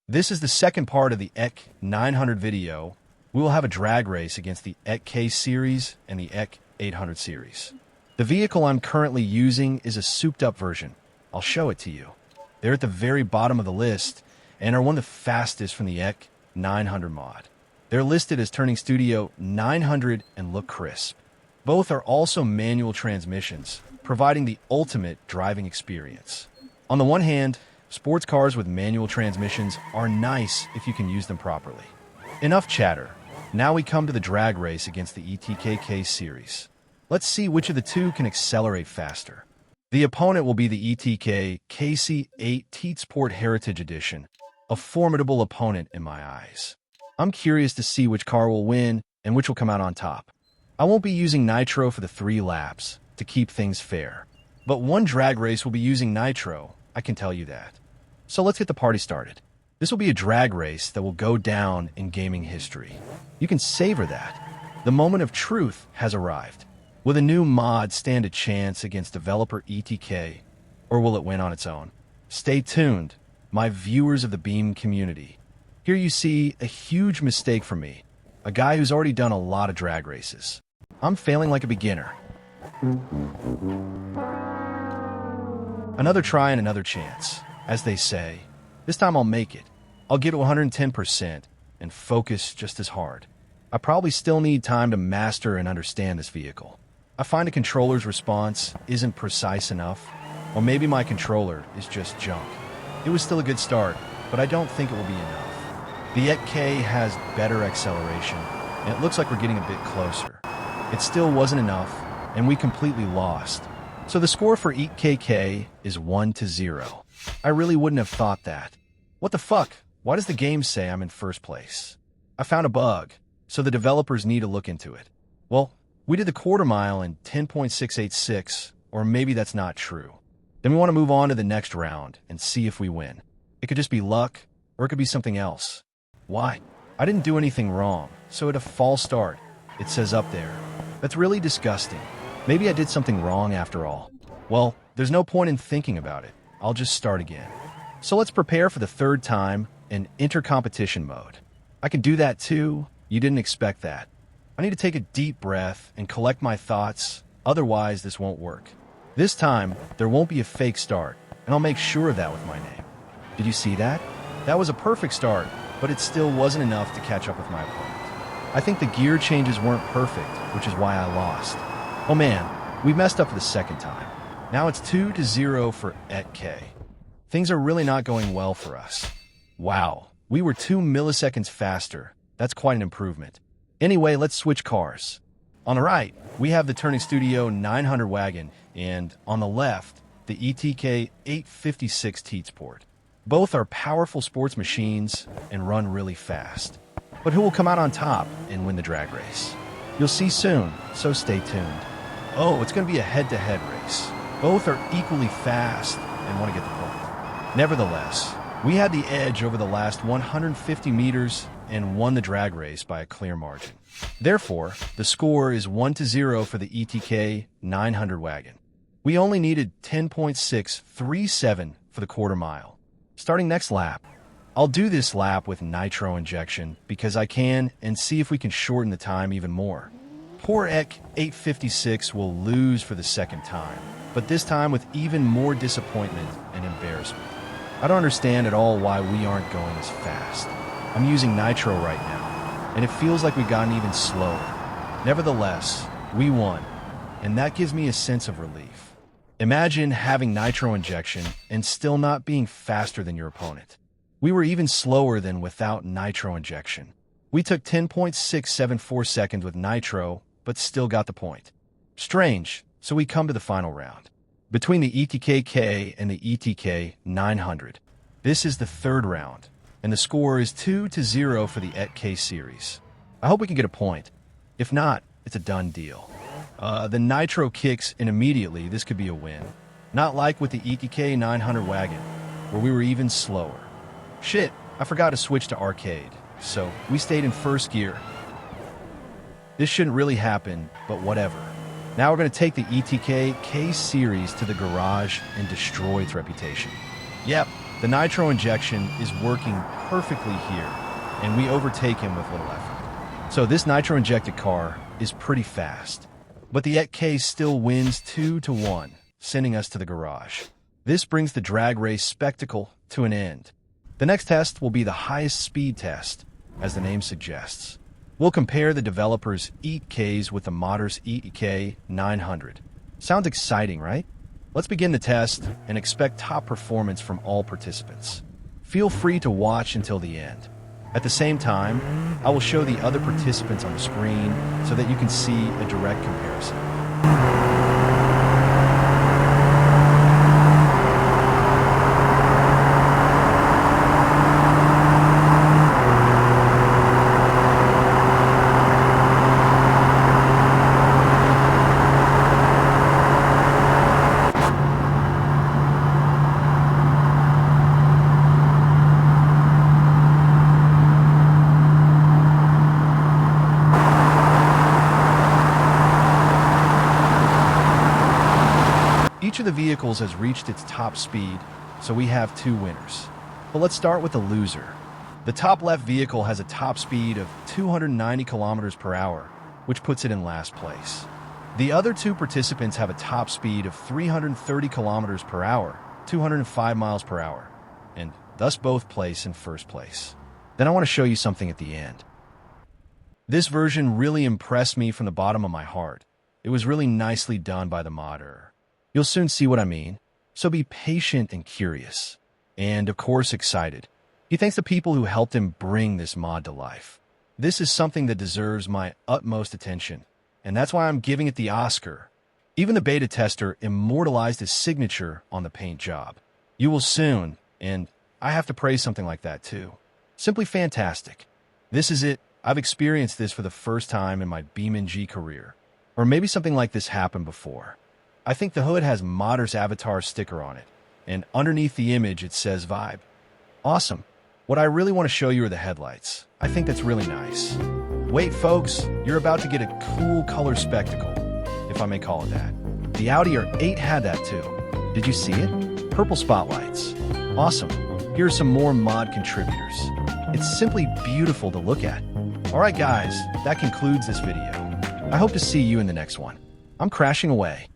This is the second part of the EK 900 video. We will have a drag race against the EK K series and the EK 800 series. The vehicle I'm currently using is a souped-up version. I'll show it to you. They're at the very bottom of the list and are one of the fastest from the EK 900 mod. They're listed as turning studio 900 and look crisp. Both are also manual transmissions, providing the ultimate driving experience. On the one hand, sports cars with manual transmissions are nice if you can use them properly. Enough chatter. Now we come to the drag race against the ETK series. Let's see which of the two can accelerate faster. The opponent will be the ETK KC8 Teat Sport Heritage Edition, a formidable opponent in my eyes. I'm curious to see which car will win and which will come out on top. I won't be using nitro for the 3 laps to keep things fair, but one drag race will be using nitro, I can tell you that. So let's get the party started. This will be a drag race that will go down in gaming history. You can savor that. The moment of truth has arrived. Will a new mod stand a chance against developer ETK, or will it win on its own? Stay tuned, my viewers of the Beam community. Here you see a huge mistake from me, a guy who's already done a lot of drag races. I'm failing like a beginner. Another try and another chance. As they say, this time I'll make it. I'll get to 110% and focus just as hard. I probably still need time to master and understand this vehicle. I find the controller's response isn't precise enough, or maybe my controller is just junk. It was still a good start, but I don't think it will be enough. The EK has better acceleration, and it looks like we're getting a bit closer. It still wasn't enough, and we completely lost. So the score for EKK is 1-0. I really wouldn't have thought that. What the fuck? Why does the game say I'm in first place? I found a bug, so the developers need to look into it. Well, we did the quarter mile in 10.686, or maybe that's not true. Then we want to move on to the next round and see if we win. It could just be luck, or it could be something else. Why? I didn't do anything wrong, so at a false start, it says up there. That's really disgusting. Maybe I did something wrong after all. Well, there's no point in thinking about it. I'll just start again. So let's prepare for the third time in inter-competition mode. I can do that too. You didn't expect that. I need to take a deep breath and collect my thoughts, otherwise this won't work. This time, there won't be a fake start, and I'll make sure of that with my name. Did you see that? That was a perfect start, but it still wasn't enough to catch up with my opponent. I think the gear changes weren't perfect, which is why I lost. Oh man, we messed up for the second time. Now it's 2-0 for ETK. Things are really not going well for us. Wow, we were 2 milliseconds faster. That's quite an improvement. Anyway, let's switch cars. On the right, we have the Turning Studio 900 wagon, and on the left, the ETK 856 Teat Sport. Both are powerful sports machines and run really fast. But who will come out on top and win the drag race? You'll see soon, so stay tuned. Oh, it's going to be a head-to-head race. Both are equally fast and want to get the point. Nevertheless, we had the edge over the last 150 meters and won the drag race by a clear margin. Therefore, the score is 1-0 for the ETK 900 wagon. We only needed 10.637 for the quarter mile. Starting next lap, I'll do this lap with nitro injection because I can and see if we can shorten the time even more. Poor EK 856 will lose for the second time, but this time with even more disappointment and embarrassment. I don't understand at all why we aren't going as fast. I'm using nitro right now, and it feels like we've gotten even slower. Nevertheless, we won, and that gives me a sense of relief. Imagine having nitro injection and still not being faster than your opponent. We were even slower than without nitro injection. We took 10.674 seconds with nitro, but still got the point. Strange, so we come to the final round. Between the ETK and the ETK 900. This is the third round, and the score is 2-0 for the ETK series. I hope we can get a point. If not, it's a done deal. The nitro kicks in immediately, this could be a win. Not like with the ETK 900 wagon, where we were even slower. Shit, I forgot to switch to arcade, so we stayed in first gear. This shouldn't really happen, but whatever. Now we're going to take the ETK K series to the garage and destroy its reputation. Yep, the nitro injection is working perfectly here, and we overtake him with little effort. So this nitro-injected car is pretty fast, but the ETK still wins 2-1, sending us to the garage. This brings the drag race spectacle to an end. The next test will be the highest speed test, as the name suggests. We'll compare the developer's ETKs with the modder's ETK 900. Sounds exciting, right? Let's begin the test and expect top performance from all participants. Feel free to watch until the end. At the same time, I will show the other participants on the screen so that you can see a direct comparison. Each of the vehicles has reached its top speed, so we have 2 winners. But let's start with the loser. The top left vehicle has a top speed of 290 kilometers per hour, which puts it in last place. The other 2 participants have a top speed of 330 kilometers per hour, 205 miles per hour, and thus both place in first place. Then I want to show you something at the end. This version really impressed me from the bottom of my heart. It was really nicely done by the modder. You'll soon see what I mean, so be patient and curious. And, of course, excited. He thanks the people who helped him bring this mod to life. This is something that deserves my utmost attention, and that's why I'm giving it the Oscar. Even the beta tester immortalized his signature on the paint job. You will soon, and I have to praise something like that too. Simply fantastic. This is it. I've experienced this for the first time in my BeamNG career. Or maybe something like this happened before. I think the hood has Modder's avatar sticker on it, and underneath the image it says Vibe. Awesome. What I really want to show you are the headlights. I think that's really nice. Wait folks, you're about to get a cool color spectacle, if I may call it that. The Audi R8 had that too. Did you see it? Purple spotlights. Awesome. Here are some more mod contributors. It's simply beautiful to look at. Alright guys, that concludes this video. I hope to see you in the next one. I'm crashing away.